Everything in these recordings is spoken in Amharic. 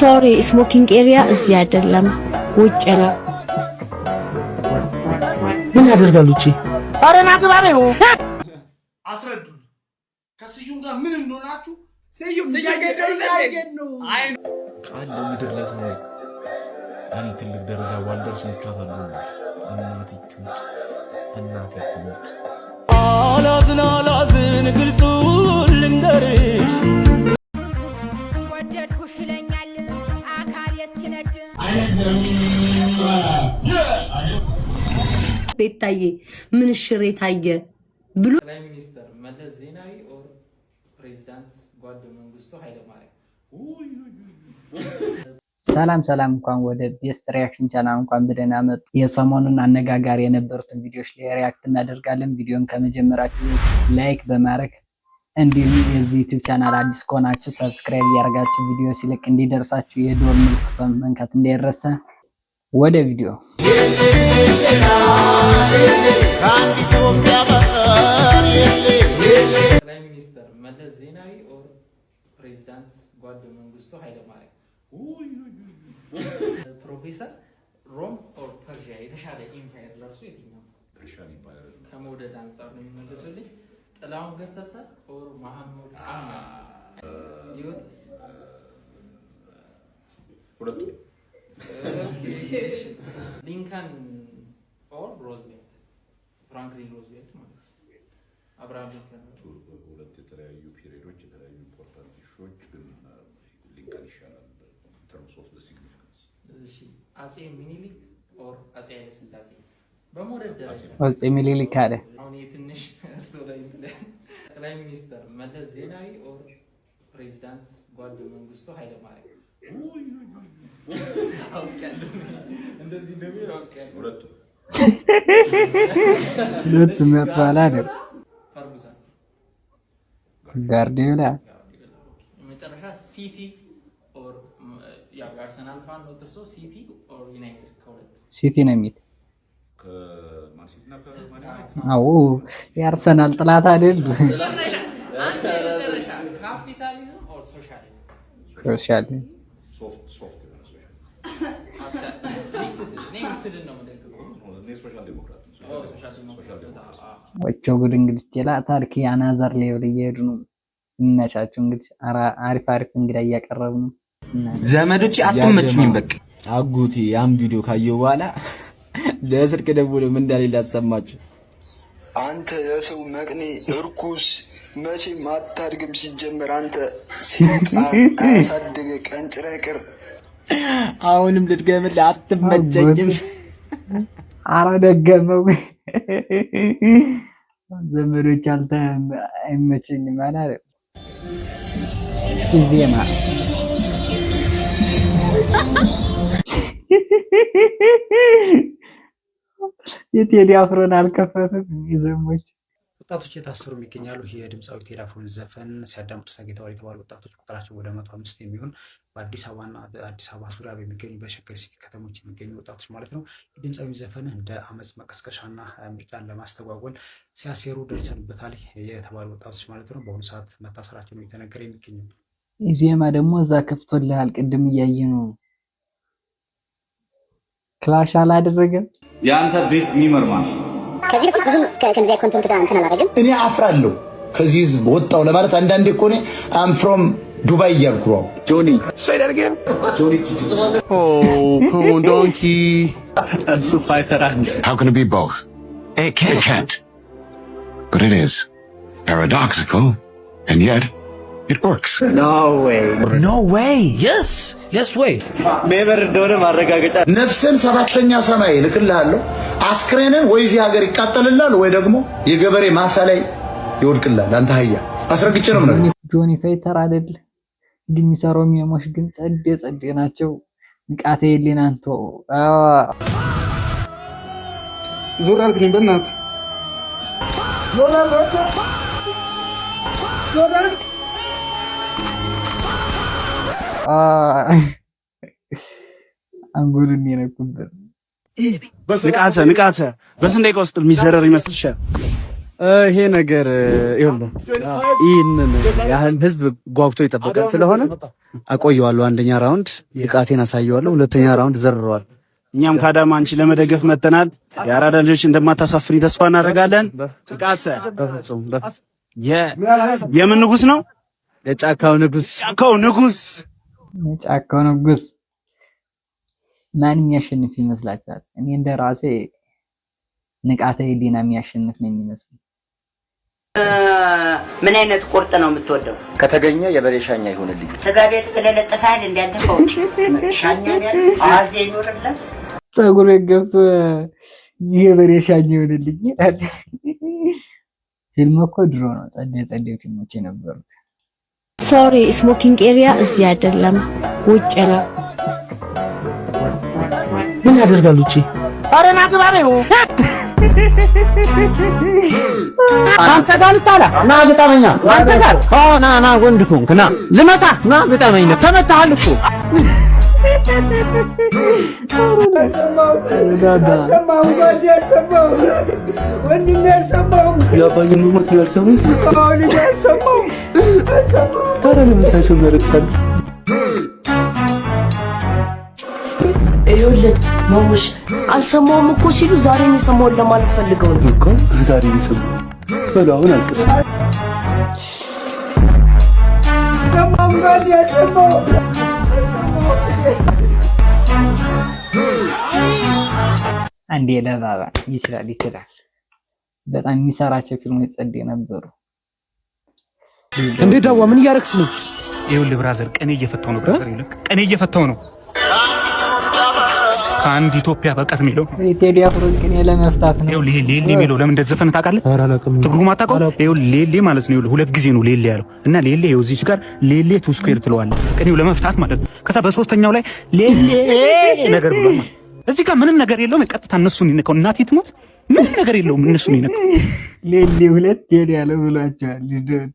ሶሪ ስሞኪንግ ኤሪያ እዚህ አይደለም ውጭ ነው። ምን ያደርጋሉ እቺ? አረ ና ግባ ነው። አስረዱን። ከስዩም ጋር ምን እንደሆናችሁ ስዩም ያገደው ነው። አይ ቃል ለምድር ለሰማይ እኔ ትልቅ ደረጃ ባልደርስ ሞቻታለሁ። እናቴ ትሙት አላዝን ግልጹ ልንገርሽ ወደድኩሽ ይለኛል አካል የስቲነድ ቤታዬ ምን ሽሬ ታየ ብሎ ጠቅላይ ሚኒስትር መለስ ዜናዊ ኦር ፕሬዚዳንት ጓድ መንግስቱ ኃይለማርያም። ሰላም እንኳን ወደ ቤስት ሪያክሽን ቻናል እንኳን በደህና መጡ። የሰሞኑን አነጋጋሪ የነበሩትን ቪዲዮዎች ላይ ሪያክት እናደርጋለን። ቪዲዮን ከመጀመራችሁ ላይክ በማድረግ እንዲሁም የዚህ ዩቲዩብ ቻናል አዲስ ከሆናችሁ ሰብስክራይብ ያደርጋችሁ ቪዲዮ ሲለቅ እንዲደርሳችሁ የዶር ምልክቱን መንካት እንዳይረሳ። ወደ ቪዲዮ ጠቅላይ ሚኒስትር መለስ ዜናዊ ኦር ፕሬዚዳንት ጓድ መንግስቱ ኃይለማርያም። ፕሮፌሰር ሮም ኦር ፐርሺያ የተሻለ ኢምፓየር ለእርሱ የትኛው? ከመውደድ አንጻር ነው የሚመልሱልኝ። ጥላሁን ገሰሰ ኦር መሐመድ አህመድ? ሁለቱ። ሊንከን ኦር ሮዝቬልት? ፍራንክሊን ሮዝቬልት ማለት ነው። አብርሃም ሊንከን። ሁለት የተለያዩ ፒሪዮዶች የተለያዩ ኢምፖርታንት ኢሹዎች፣ ግን ሊንከን ይሻላል terms of the significance. እሺ አጼ ሚኒሊክ ኦር አጼ ኃይለ ሥላሴ? በመውደድ ደረጃ አጼ ሚኒሊክ አለ። አሁን የትንሽ እርሶ ላይ ጠቅላይ ሚኒስትር መለስ ዜናዊ ኦር ፕሬዚዳንት ጓድ መንግስቱ ኃይለማርያም? አውቃለሁ እንደዚህ እንደሚል አውቃለሁ። ሁለቱም ያጥፋላ አይደል? ፈርጉሰን ጋርዲዮላ። መጨረሻ ሲቲ ኦር ያው አርሰናል ፋን ነው ተርሶ ሲቲ ኦር ዩናይትድ? ከሁለት ሲቲ ነው የሚል። ከማን ሲቲ እና ከማን ዩናይትድ? አዎ የአርሰናል ጥላት አይደል? ካፒታሊዝም ኦር ሶሻሊዝም? ሶሻሊዝም። ሶፍት ወቸው ጉድ እንግዲህ ሌላ ታሪክ ያናዘር ሌብል እየሄዱ ነው። ይመቻቸው እንግዲህ አሪፍ እንግዳ እያቀረቡ ነው። ዘመዶች አትመቹኝም። በቃ አጉቲ ያን ቪዲዮ ካየው በኋላ ለስልክ ደውሎ ምን እንዳለ ላሰማችሁ። አንተ የሰው መቅኔ እርኩስ መቼም አታድግም። ሲጀመር አንተ ሲጣን አሳደገ ቀንጭረህ ቅር። አሁንም ልድገምልህ፣ አትመቸኝም። አረ ደገመው። ዘመዶች አንተ አይመቸኝም ማለት ኢዜማ የቴዲ አፍሮን አልከፈቱት ይዘሞች። ወጣቶች የታሰሩ ይገኛሉ። የድምፃዊ ቴዲ አፍሮን ዘፈን ሲያዳምጡ ተገኝተዋል የተባሉ ወጣቶች ቁጥራቸው ወደ 105 የሚሆን በአዲስ አበባና በአዲስ አበባ ዙሪያ በሚገኙ በሸገር ሲቲ ከተሞች የሚገኙ ወጣቶች ማለት ነው የድምፃዊ ዘፈን እንደ አመጽ መቀስቀሻና ምርጫን ለማስተጓጎል ሲያሴሩ ደርሰንበታል የተባሉ ወጣቶች ማለት ነው በአሁኑ ሰዓት መታሰራቸው ነው የተነገረ የሚገኘው። ኢዜማ ደግሞ እዛ ከፍቶልሃል፣ ቅድም እያየ ነው። ክላሽ አላደረገም። ያንተ ቤስት ሚመር ማለት ከዚህ በፊት ብዙም ከነዚያ ኮንተንት ጋር እንትን አላደረግም። እኔ አፍራለሁ ከዚህ ህዝብ ወጣው ለማለት። አንዳንዴ እኮ እኔ አም ፍሮም ዱባይ እያልኩ ነው። ጆኒ say that again ጆኒ come on donkey እሱ ፋይተር አንድ how can it be both? It can't. But it is paradoxical and yet it works. no way yes way ሜበር እንደሆነ ማረጋገጫ። ነፍስን ሰባተኛ ሰማይ ልክልሃለሁ። አስክሬንን ወይ እዚህ ሀገር ይቃጠልልሃል ወይ ደግሞ የገበሬ ማሳ ላይ ይወድቅልሃል። አንተ ሀያ አስረግጬ ነው ማለት ጆኒ ፋይተር አይደል? የሚሰራው ሚሞሽ ግን ጸዴ ናቸው። ንቃተ የሊናንቶ ዞር አልክኝ በእናትህ ዞር አንጎልን የነኩበት ንቃተ በስንት ደቂቃ ውስጥ የሚዘረር ይመስልሻል? ይሄ ነገር ይሁን ይሄንን ያህል ህዝብ ጓጉቶ ይጠብቃል ስለሆነ አቆየዋለሁ። አንደኛ ራውንድ ብቃቴን አሳየዋለሁ። ሁለተኛ ራውንድ ዘርረዋል። እኛም ከአዳማ አንቺ ለመደገፍ መተናል። የአራዳ ልጆች እንደማታሳፍሪ ተስፋ እናደርጋለን። ብቃት በፍጹም የምን ንጉስ ነው? የጫካው ንጉስ። ጫካው ንጉስ። ጫካው ንጉስ ማን የሚያሸንፍ ይመስላችኋል? እኔ እንደራሴ ንቃተ ህሊና የሚያሸንፍ ነው የሚመስል። ምን አይነት ቁርጥ ነው የምትወደው? ከተገኘ የበሬ ሻኛ ይሆንልኝ። ስጋ ቤት ተለለጠፋል እንዴት ከውጭ ሻኛ ያለ አዜ ይኖርልህ ጸጉር ገብቶ የበሬ ሻኛ ይሆንልኝ ይላል። ፊልም እኮ ድሮ ነው ጸደ ፊልሞች የነበሩት። ሶሪ ስሞኪንግ ኤሪያ እዚህ አይደለም ውጭ ነው። ምን ያደርጋሉ እቺ? ኧረ ና ግባ በይው። አንተ ጋር ልታላ ና ግጣመኛ አንተ ጋር ና ወንድ ኮንክ ና ልመታ ና ግጣመኝ ነው ተመታሃል እኮ ይኸውልህ ማሙሽ አልሰማሁም እኮ ሲሉ ዛሬ ነው የሰማሁት ለማለት ፈልገው ነው እኮ ዛሬ ነው የሰማሁት። በለው አሁን አልቅስ። አንዴ ለባባ ይችላል። በጣም የሚሰራቸው ፊልሞች ጸዴ ነበሩ። እንዴ ዳዋ ምን እያረክስ ነው? ይኸውልህ ብራዘር ቀኔ እየፈታው ነው። ብራዘር ይልክ ቀኔ እየፈታው ነው። ከአንድ ኢትዮጵያ በቀት የሚለው ቴዲ አፍሮን ቅኔ ለመፍታት ነው። ይኸውልህ ሌሌ የሚለው ለምን እንደዘፈነ ታውቃለህ? ትርጉሙ አታውቀውም? ይኸውልህ ሌሌ ማለት ነው። ይኸውልህ ሁለት ጊዜ ነው ሌሌ ያለው እና ሌሌ ይኸው እዚች ጋር ሌሌ ቱ ስኩዌር ትለዋለህ ቅኔው ለመፍታት ማለት ነው። ከዛ በሶስተኛው ላይ ሌሌ ነገር ብሎ እዚህ ጋር ምንም ነገር የለውም። ቀጥታ እነሱን ይነካው። እናቴ ትሞት ምንም ነገር የለውም። እነሱን ይነካው። ሌሌ ሁለት ቴዲ ያለው ብሏቸዋል። ልደድ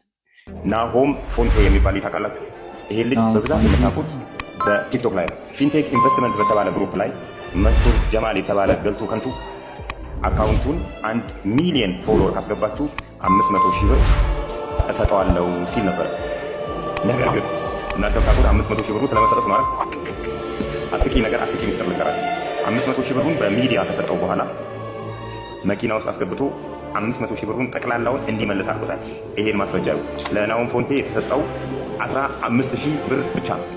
ናሆም ፎንቴ የሚባል ታውቃላችሁ? ይሄ ልጅ በብዛት የምታውቁት በቲክቶክ ላይ ነው። ፊንቴክ ኢንቨስትመንት በተባለ ግሩፕ ላይ መንሱር ጀማል የተባለ ገልቶ ከንቱ አካውንቱን 1 ሚሊዮን ፎሎወር ካስገባችሁ 500 ሺህ ብር እሰጠዋለሁ ሲል ነበር። ነገር ግን እናንተ ታውቁት 500 ሺህ ብሩ ስለመሰጠት ነው አይደል? አስቂ ሚስጥር ልንገራችሁ። 500 ሺህ ብሩን በሚዲያ ከሰጠው በኋላ መኪና ውስጥ አስገብቶ 500 ሺህ ብሩን ጠቅላላውን እንዲመልስ አድርጎታል። ይሄን ማስረጃ ለናሆም ፎንቴ የተሰጠው 15 ሺህ ብር ብቻ ነው።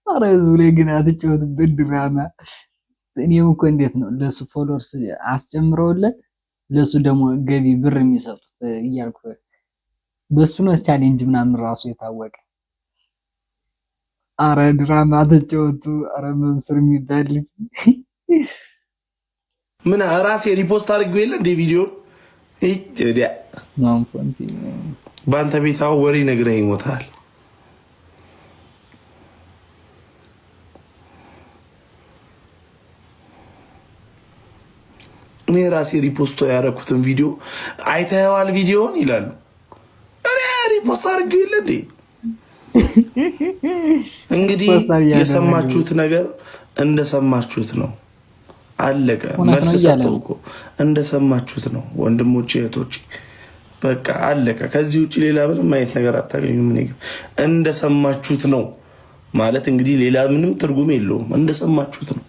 ኧረ ህዝቡ ላይ ግን አትጫወትበት ድራማ። እኔም እኮ እንዴት ነው ለሱ ፎሎወርስ አስጨምረውለት ለሱ ደግሞ ገቢ ብር የሚሰጡት እያልኩ በሱ ነው ቻሌንጅ ምናምን ራሱ የታወቀ። ኧረ ድራማ አትጫወቱ። ኧረ መንሱር የሚባል ልጅ ምን ራሴ ሪፖስት አድርጌው የለ እንደ ቪዲዮ በአንተ ቤት አሁን ወሬ ነግረኸኝ ይሞታል። እኔ ራሴ ሪፖስቶ ያደረኩትን ቪዲዮ አይተኸዋል ቪዲዮን ይላሉ። እኔ ሪፖስት አድርጌው የለ እንዴ? እንግዲህ የሰማችሁት ነገር እንደሰማችሁት ነው። አለቀ። መልስ ሰጠው እኮ እንደሰማችሁት ነው ወንድሞቼ እህቶቼ፣ በቃ አለቀ። ከዚህ ውጪ ሌላ ምንም አይነት ነገር አታገኙም። እኔ እንደሰማችሁት ነው ማለት እንግዲህ ሌላ ምንም ትርጉም የለውም። እንደሰማችሁት ነው።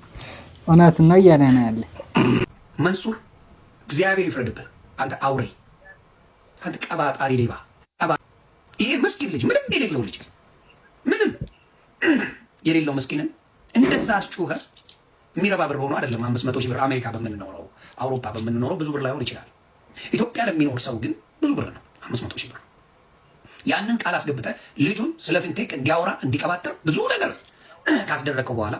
እውነት ነው እያለ ነው ያለ መንሱር። እግዚአብሔር ይፍረድብህ አንተ አውሬ፣ አንተ ቀባጣሪ ሌባ። ይሄ ምስኪን ልጅ ምንም የሌለው ልጅ ምንም የሌለው ምስኪንን እንደዛ አስጩኸ የሚረባ ብር ሆኖ አይደለም 500 ሺህ ብር። አሜሪካ በምንኖረው አውሮፓ በምንኖረው ብዙ ብር ላይሆን ይችላል። ኢትዮጵያ ለሚኖር ሰው ግን ብዙ ብር ነው 500 ሺህ ብር። ያንን ቃል አስገብተህ ልጁን ስለ ፊንቴክ እንዲያወራ እንዲቀባጥር ብዙ ነገር ካስደረከው በኋላ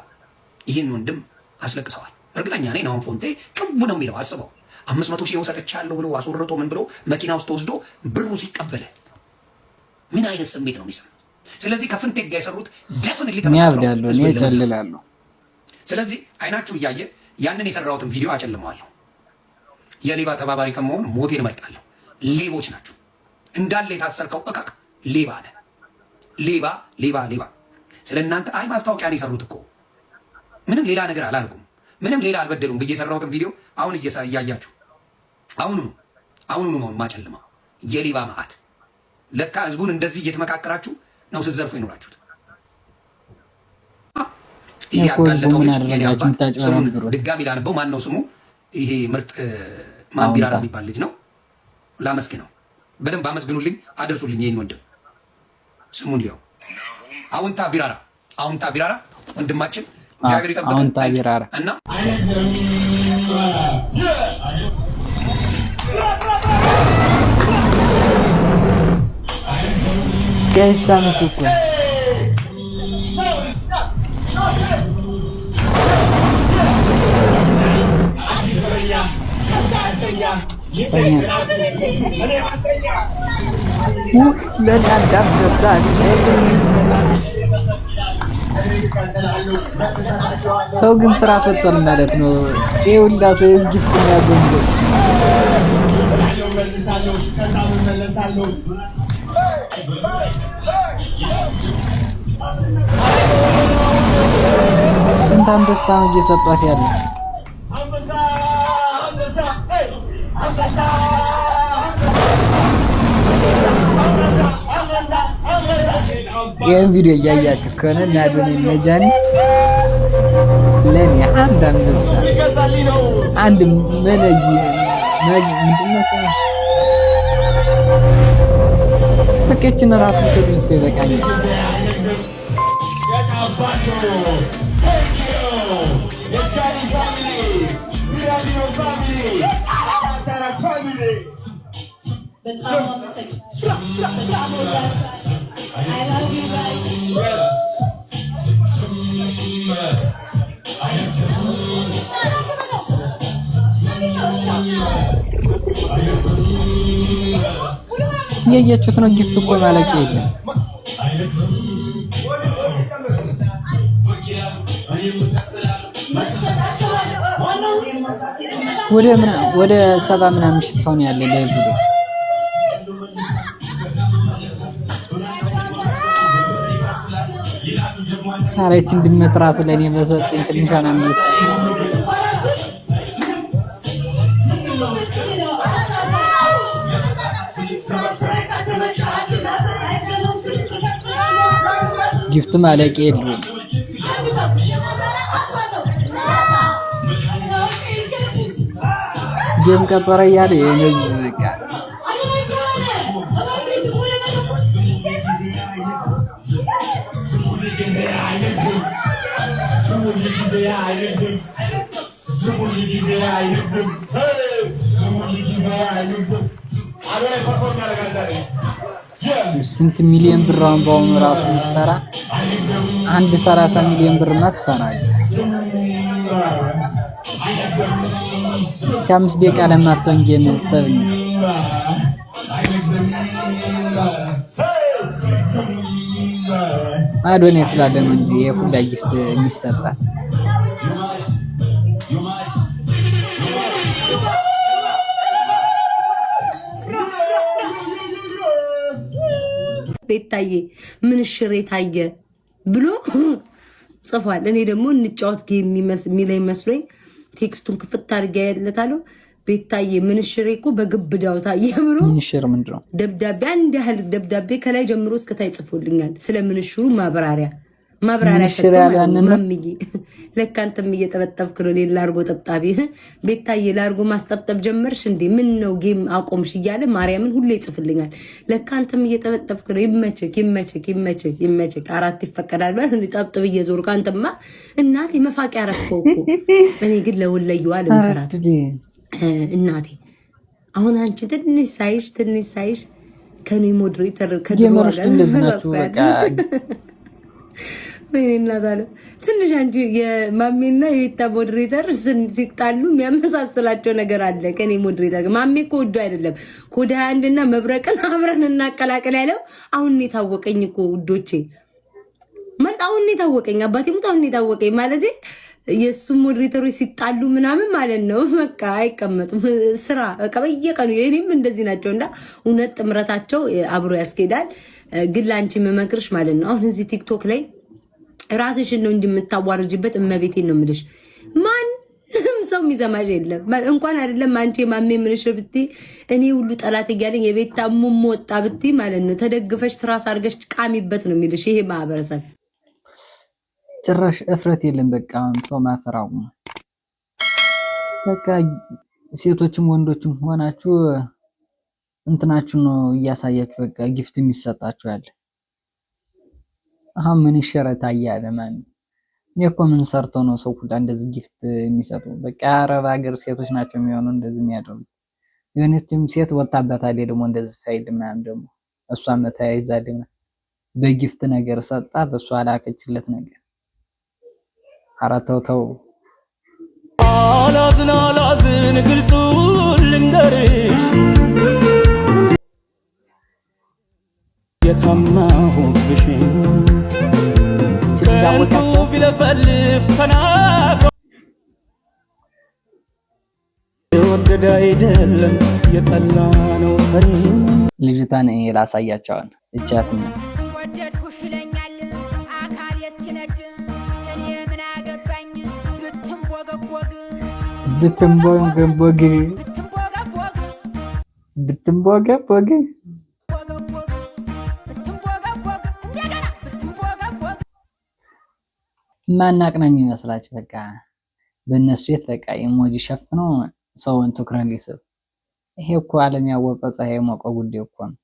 ይህን ወንድም አስለቅሰዋል። እርግጠኛ ነኝ ናሆም ፎንቴ ቅቡ ነው የሚለው። አስበው 500 ሺህ ሰጥቻለሁ ብሎ አስወርቶ ምን ብሎ መኪና ውስጥ ወስዶ ብሩ ሲቀበለ ምን አይነት ስሜት ነው የሚሰማው? ስለዚህ ከፊንቴክ ጋር የሰሩት ዴፊኒትሊ ተመሳስለው ነው ይጨልላሉ። ስለዚህ አይናችሁ እያየ ያንን የሰራሁትን ቪዲዮ አጨልመዋለሁ። የሌባ ተባባሪ ከመሆን ሞቴን እመርጣለሁ። ሌቦች ናችሁ እንዳለ የታሰርከው እቃቅ ሌባ ነህ። ሌባ ሌባ ሌባ። ስለ እናንተ አይ ማስታወቂያ ነው የሰሩት እኮ ምንም ሌላ ነገር አላልኩም፣ ምንም ሌላ አልበደሉም ብዬ የሰራሁትን ቪዲዮ አሁን እያያችሁ አሁኑ ነው ማጨልማ የሌባ መዓት። ለካ ህዝቡን እንደዚህ እየተመካከራችሁ ነው ስትዘርፉ ይኖራችሁት። ይሄ ያጋለጠው የኔ አባት ስሙን ድጋሚ ላነበው። ማን ነው ስሙ? ይሄ ምርጥ ማንቢራራ የሚባል ልጅ ነው። ላመስግነው፣ በደንብ አመስግኑልኝ፣ አደርሱልኝ። ይሄን ወንድም ስሙን ሊያው አውንታ ቢራራ ወንድማችን እግዚአብሔር ይጠብቀን። አውንታ ቢራራ እና ከሳምንት እኮ ሰው ግን ስራ ፈቷል ማለት ነው። ይሄ ሁላ ሰው ጊፍት የሚያዘንበው ስንት አንበሳ ነው እየሰጧት ያለ። ይህን ቪዲዮ እያያችሁ ከሆነ ናዶን ነጃኒ ለኔ አንድ አንበሳ አንድ መለይ ምንድነው ሰው በቀችን ራሱ ሰው ይበቃኛል። የያችሁት ነው። ጊፍት እኮ ማለቂያ የለም። ወደ 70 ምናምን ሺህ ሰው ነው ያለ ላይ ቪዲዮ አሬት እንድመት ራስ ለኔ በሰጠኝ ትንሽ አንበሳ ጊፍት ማለቂያ የለውም። ደም ቀጠረ እያለ የነዚህ በቃ ስንት ሚሊዮን ብር አሁን በአሁኑ ራሱ የሚሰራ አንድ 30 ሚሊዮን ብር ማትሰራለህ። 5 ደቂቃ ለማፈን ጌም ሰብኝ አዶኔ ስላለ ነው እንጂ የሁላ ጊፍት የሚሰጣል። ቤታዬ ምን ሽሬ ታየ ብሎ ጽፏል። እኔ ደግሞ እንጫወት ጌም የሚለኝ መስሎኝ ቴክስቱን ክፍት አድርጌ ያለታለሁ። ቤታዬ ምን ሽሬ እኮ በግብዳው ታየ ብሎ ምን ሽር ምንድነው? ደብዳቤ አንድ ያህል ደብዳቤ ከላይ ጀምሮ እስከ ታይ ጽፎልኛል። ስለምን ሽሩ ማብራሪያ ማምዬ ለካ አንተም እየጠበጠብክ ነው። ሌላ ላርጎ ጠብጣቢ ቤታዬ ላርጎ ማስጠብጠብ ጀመርሽ እንዴ? ምን ነው ጌም አቆምሽ እያለ ማርያምን ሁሌ ይጽፍልኛል። ለካ አንተም እየጠበጠብክ ነው። ይመችክ 4 ይፈቀዳል ማለት እንዴ? ጠብጥብ እየዞርክ አንተማ እናቴ መፋቂያ አረፍከው እኮ። እኔ ግን ለወለየዋ ልንከራት እናቴ አሁን አንቺ ትንሽ ሳይሽ ከኔ ሞዴሬተር ከጀመረሽ እንደዚህ ናችሁ በቃ ወይኔ እናታለ ትንሽ አንቺ የማሜና የቤታ ሞዴሬተር ሲጣሉ የሚያመሳስላቸው ነገር አለ። ከኔ ሞዴሬተር ማሜ እኮ ወዶ አይደለም ኮዳ አንድና መብረቅን አብረን እናቀላቀል ያለው አሁን የታወቀኝ እኮ ውዶቼ ማለት አሁን የታወቀኝ አባቴ ሙት አሁን የታወቀኝ ማለት የሱ ሞዴሬተሮች ሲጣሉ ምናምን ማለት ነው። በቃ አይቀመጡም ስራ በቃ በየቀኑ የኔም እንደዚህ ናቸው እና እውነት ጥምረታቸው አብሮ ያስኬዳል። ግን ላንቺ መመክርሽ ማለት ነው አሁን እዚህ ቲክቶክ ላይ ራስሽን ነው እንጂ የምታዋርጅበት። እመቤቴን ነው የምልሽ። ማንም ሰው የሚሰማሽ የለም። እንኳን አይደለም አንቺ ማሜ ምንሽ ብቲ እኔ ሁሉ ጠላት እያለኝ የቤት ታሙም ወጣ ብቲ ማለት ነው ተደግፈሽ ትራስ አድርገሽ ቃሚበት ነው የሚልሽ ይሄ ማህበረሰብ። ጭራሽ እፍረት የለም። በቃ አሁን ሰው ማፈራው በቃ ሴቶችም ወንዶችም ሆናችሁ እንትናችሁ ነው እያሳያችሁ በቃ ጊፍት የሚሰጣችሁ ያለ። አሁን ምን ይሸረታ እያለ ማን እኔ እኮ ምን ሰርቶ ነው ሰው ሁላ እንደዚህ ጊፍት የሚሰጡ? በቃ አረብ ሀገር ሴቶች ናቸው የሚሆኑ እንደዚህ የሚያደርጉት። የሆነችም ሴት ወጣበታል ደግሞ እንደዚህ ፋይል ምናምን ደግሞ እሷ መተያይዛልና በጊፍት ነገር ሰጣት፣ እሷ ላከችለት ነገር። ኧረ ተው ተው። አላዝን ግልጹ ልንገርሽ የታማሁብሽ ከንቱ ቢለፈልፍ ተናግሮ የወደደ አይደለም የጠላ ነው ፈሪ። ልጅቷን ላሳያቸዋል እቻትኛ ወደድኩሽ ይለኛል አካል የስቲነድ እኔ ምን አገባኝ ብትንቦገቦግ ብትንቦገቦግ ብትንቦገቦግ ማናቅ ነው የሚመስላችሁ? በቃ በእነሱ የት በቃ ኢሞጂ ሸፍኖ ሰውን ትኩረት ሊስብ። ይሄ እኮ ዓለም ያወቀው ፀሐይ የሞቀው ጉዳይ እኮ ነው።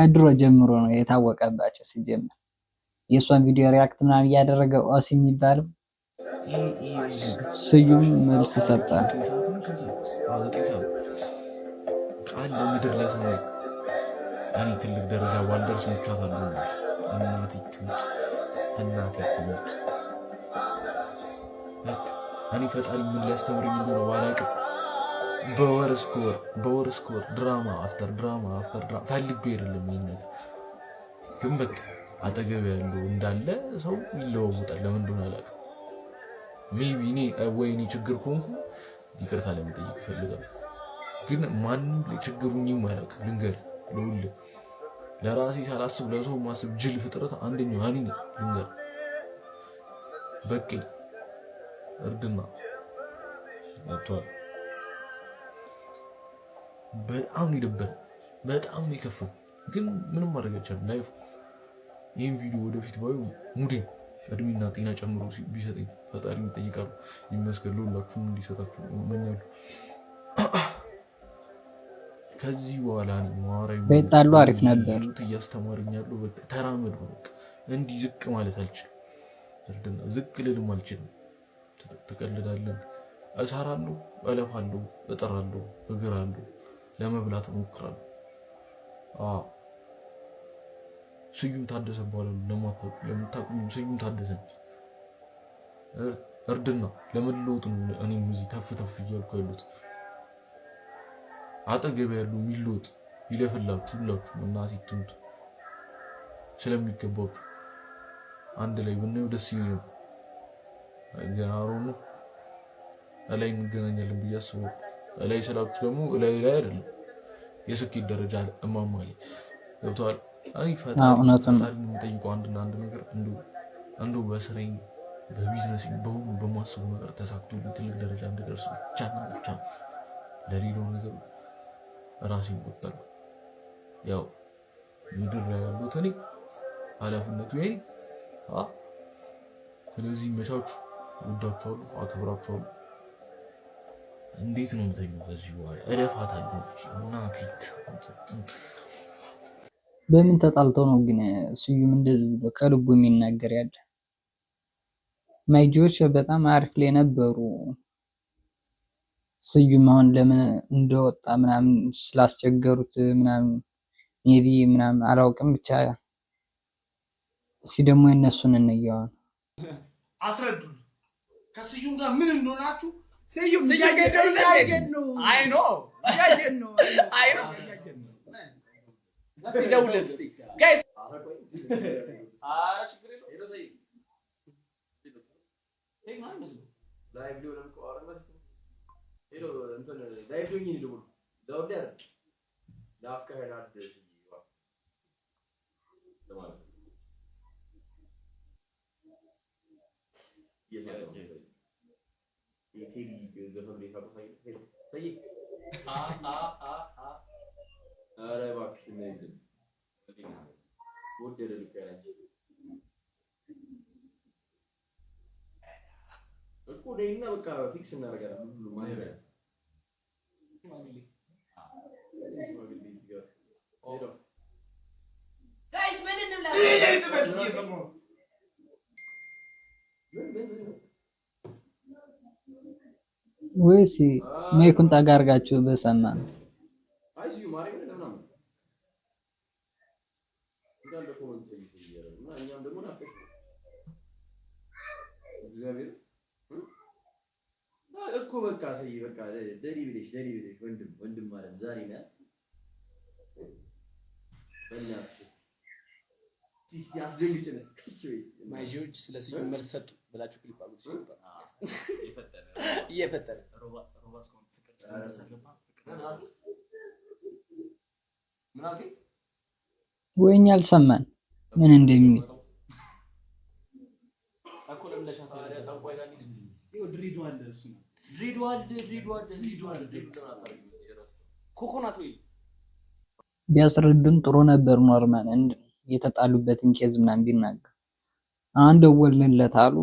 ድሮ ጀምሮ ነው የታወቀባቸው። ሲጀምር የእሷን ቪዲዮ ሪያክት ምናምን እያደረገ ኦሲ የሚባለው ስዩም መልስ ሰጠ። ቃል ለምድር ላይ ሰማይ እኔ ትልቅ ደረጃ ባልደርስ ሞቻታለሁ። እናቴ ትሙት እኔ ፈጣሪ ምን ሊያስተምረኝ እንደሆነ ባላውቅም በወር እስከ ወር ድራማ አፍተር ድራማ ፈልጌ አይደለም። ይሄን ነገር ግን በቃ አጠገብ ያለው እንዳለ ሰው ይለዋወጣል። ለምን እንደሆነ አላውቅም። ሜቢ እኔ ወይኔ ችግር ከሆንኩ ይቅርታ ለመጠየቅ እፈልጋለሁ። ግን ማንም ችግሩኝ ማለቅ ልንገር ለሁሉ ለራሴ ሳላስብ ለሰው ማስብ ጅል ፍጥረት አንደኛው እኔ ነኝ። ልንገር በቃ እርድና አጥቷል። በጣም ይደብራል። በጣም ይከፋል። ግን ምንም ማድረግ አይቻልም። ላይፍ ይሄን ቪዲዮ ወደፊት ባዩ ሙዴ እድሜና ጤና ጨምሮ ቢሰጠኝ ፈጣሪ ይጠይቃሉ። ይመስገን ሁላችሁም እንዲሰጣችሁ እመኛለሁ። ከዚህ በኋላ ነው ማወራይ በጣሉ አሪፍ ነበር። እያስተማረኛሉ በቃ ተራመድ በቃ እንዲህ ዝቅ ማለት አልችልም። እርድና ዝቅ ልልም አልችልም። ተቀልዳለን። እሰራለሁ፣ እለፋለሁ፣ እጥራለሁ፣ እግራለሁ፣ ለመብላት እሞክራለሁ። ስዩም ታደሰ በኋላ ለምታውቁኝ ስዩም ታደሰ እርድና ለመለወጥ ነው። እኔም እዚህ ተፍ እያልኩ ያሉት አጠገብ ያሉ የሚለወጥ ይለፍላችሁ ሁላችሁ እናቴ ትሙት ስለሚገባችሁ አንድ ላይ ብናየው ደስ ይለኛል። ገናሮኑ ላይ እንገናኛለን ብዬ አስባለሁ። ላይ ስላችሁ ደግሞ ላይ አይደለም የስኬት ደረጃ እማማለኝ ገብቷል። አይ ፈጣሪ የምጠይቀው አንድና አንድ ነገር እንደው በስራዬ በቢዝነስ በሁሉ በማስበው ነገር ተሳክቶልኝ ትልቅ ደረጃ እንድደርስ ብቻ ለሌላው ነገር ራሴን ቆጠርኩ። ያው ምድር ላይ ያሉት እኔ ኃላፊነቱ የኔ ስለዚህ መቻችሁ ወዳችኋለሁ፣ አክብራችኋለሁ። እንዴት ነው የምተኛው? ከዚህ በኋላ እለፋታለሁ። እናቴ በምን ተጣልተው ነው ግን ስዩም እንደዚህ ብሎ ከልቡ የሚናገር ያለ? ማይጆች በጣም አሪፍ ላይ ነበሩ። ስዩም አሁን ለምን እንደወጣ ምናምን ስላስቸገሩት ምናምን ሜቢ ምናምን አላውቅም። ብቻ እስኪ ደግሞ የነሱን እንየዋለን። አስረዱን ከስዩም ጋር ምን እንደሆናችሁ። ስዩም እያየን ነው። አይ ኖ እያየን ነው። አይ ኖ ደውለት እስኪ ጋይስ። ችግር የለውም። ሄሎ ሰይ ሄይ ማን ነው ላይቭ ሊሆን ነው። ሄሎ እንትን ላይቭ ሊሆን ይደውል ዳውድ ያር ዳፍካ ሄዳድ ለማለት Guys, ምን እንብላ? ወይስ ማይኩን ጠጋ አድርጋችሁ በሰማ ነው? እኮ በቃ ሰይ በቃ ደሪ ብለሽ ወንድም ማለት ዛሬ ነው በእናትሽ እስቲ አስደንግጭን እስኪ ማይጆች ስለዚህ መልስ ሰጡ ብላችሁ ክሊፕ አሉት እየፈጠረ ሮባስ ኮን ፍቅር ስለሰለባ ምናልከ ወይኛ አልሰማን ምን እንደሚል አኮ ለምለሻ ታዲያ ታውቋይ ጋር ነው ድሪዶ አለ እሱ ነው ድሪዶ አለ ኮኮናት ወይ ቢያስረዱን ጥሩ ነበር። ኖርማል እንደ የተጣሉበትን ኬዝ ምናምን ቢናገር አንድ ደወልንለት አሉ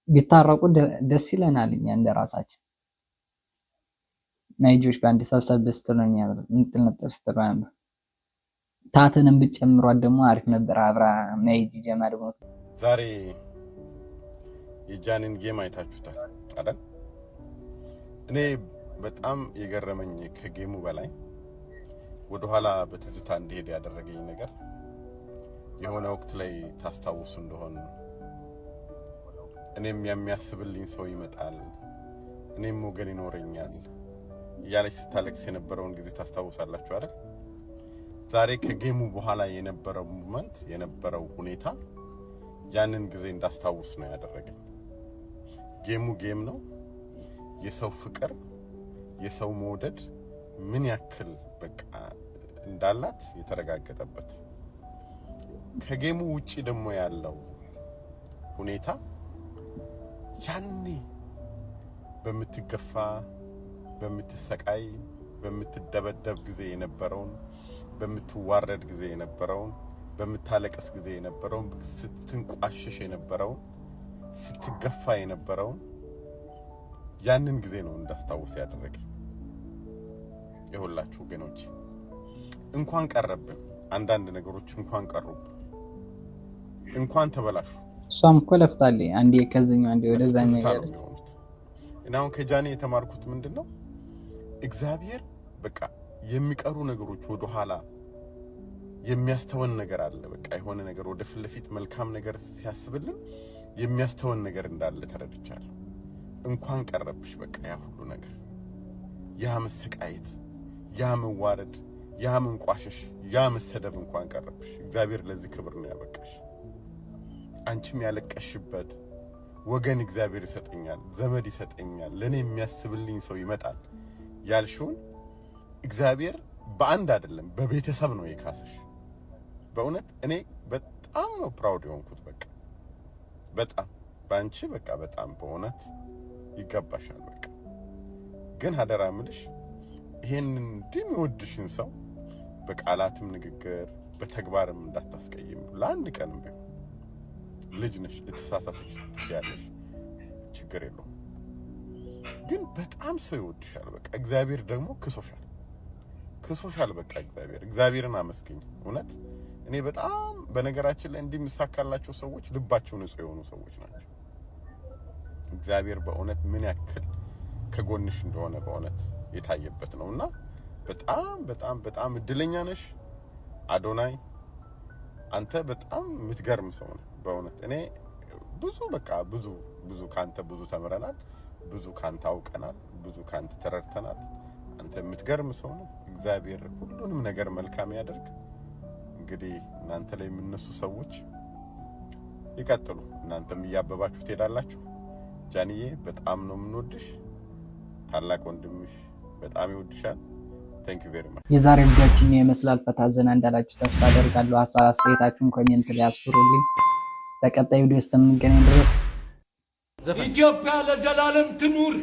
ቢታረቁ ደስ ይለናል። እኛ እንደራሳችን ናይጆች ባንድ ሰብሰብ ስትል ነው የሚያምር እንጥልነጥል ስትል ነው የሚያምር። ታተንም ብጨምሯት ደግሞ አሪፍ ነበር። አብራ ናይጂ ጀማ ደግሞ ዛሬ የጃኒን ጌም አይታችሁታል አይደል? እኔ በጣም የገረመኝ ከጌሙ በላይ ወደ ኋላ በትዝታ እንዲሄድ ያደረገኝ ነገር የሆነ ወቅት ላይ ታስታውሱ እንደሆነ እኔም የሚያስብልኝ ሰው ይመጣል፣ እኔም ወገን ይኖረኛል እያለች ስታለቅስ የነበረውን ጊዜ ታስታውሳላችሁ አይደል? ዛሬ ከጌሙ በኋላ የነበረው ሞመንት የነበረው ሁኔታ ያንን ጊዜ እንዳስታውስ ነው ያደረገኝ። ጌሙ ጌም ነው። የሰው ፍቅር የሰው መውደድ ምን ያክል በቃ እንዳላት የተረጋገጠበት ከጌሙ ውጪ ደግሞ ያለው ሁኔታ ያኔ በምትገፋ በምትሰቃይ በምትደበደብ ጊዜ የነበረውን በምትዋረድ ጊዜ የነበረውን በምታለቅስ ጊዜ የነበረውን ስትንቋሽሽ የነበረውን ስትገፋ የነበረውን ያንን ጊዜ ነው እንዳስታውስ ያደረገኝ። የሁላችሁ ወገኖች እንኳን ቀረብን አንዳንድ ነገሮች እንኳን ቀሩብን እንኳን ተበላሹ። እሷም እኮ ለፍታለች አንዴ ከዚህኛው አንዴ ወደዛኛው ያለች። እናው ከጃኒ የተማርኩት ምንድነው እግዚአብሔር በቃ የሚቀሩ ነገሮች ወደ ኋላ የሚያስተወን ነገር አለ። በቃ የሆነ ነገር ወደ ፊት ለፊት መልካም ነገር ሲያስብልን የሚያስተወን ነገር እንዳለ ተረድቻለሁ። እንኳን ቀረብሽ በቃ ያ ሁሉ ነገር ያ መሰቃየት ያ መዋረድ ያ መንቋሸሽ ያ መሰደብ እንኳን ቀረብሽ። እግዚአብሔር ለዚህ ክብር ነው ያበቃሽ። አንቺም ያለቀሽበት ወገን እግዚአብሔር ይሰጠኛል፣ ዘመድ ይሰጠኛል፣ ለኔ የሚያስብልኝ ሰው ይመጣል ያልሽውን እግዚአብሔር በአንድ አይደለም በቤተሰብ ነው የካሰሽ። በእውነት እኔ በጣም ነው ፕራውድ የሆንኩት። በቃ በጣም ባንቺ በቃ በጣም በእውነት ይገባሻል። በቃ ግን ሀደራ ምልሽ ይሄንን እንደሚወድሽን ሰው በቃላትም ንግግር በተግባርም እንዳታስቀይም። ለአንድ ቀንም ቢሆን ልጅ ነሽ፣ ልትሳሳትሽ ትችያለሽ፣ ችግር የለውም። ግን በጣም ሰው ይወድሻል። በቃ እግዚአብሔር ደግሞ ክሶሻል። በቃ እግዚአብሔርን አመስግኝ። እውነት እኔ በጣም በነገራችን ላይ እንዲምሳካላቸው ሰዎች ልባቸው ንጹህ የሆኑ ሰዎች ናቸው። እግዚአብሔር በእውነት ምን ያክል ከጎንሽ እንደሆነ በእውነት የታየበት ነውና በጣም በጣም በጣም እድለኛ ነሽ አዶናይ። አንተ በጣም የምትገርም ሰው ነህ በእውነት። እኔ ብዙ በቃ ብዙ ካንተ ብዙ ተምረናል፣ ብዙ ካንተ አውቀናል፣ ብዙ ካንተ ተረድተናል። አንተ የምትገርም ሰው ነህ። እግዚአብሔር ሁሉንም ነገር መልካም ያደርግ። እንግዲህ እናንተ ላይ የምነሱ ሰዎች ይቀጥሉ፣ እናንተም እያበባችሁ ትሄዳላችሁ። ጃኒዬ በጣም ነው የምንወድሽ። ታላቅ ወንድምሽ በጣም ይወድሻል። Thank you very much። የዛሬ ቪዲዮአችን ይመስላል። ፈታ ዘና እንዳላችሁ ተስፋ አደርጋለሁ። ሐሳብ አስተያየታችሁን ኮሜንት ላይ አስፍሩልኝ። በቀጣይ ቪዲዮ እስከምንገናኝ ድረስ ኢትዮጵያ ለዘላለም ትኑር።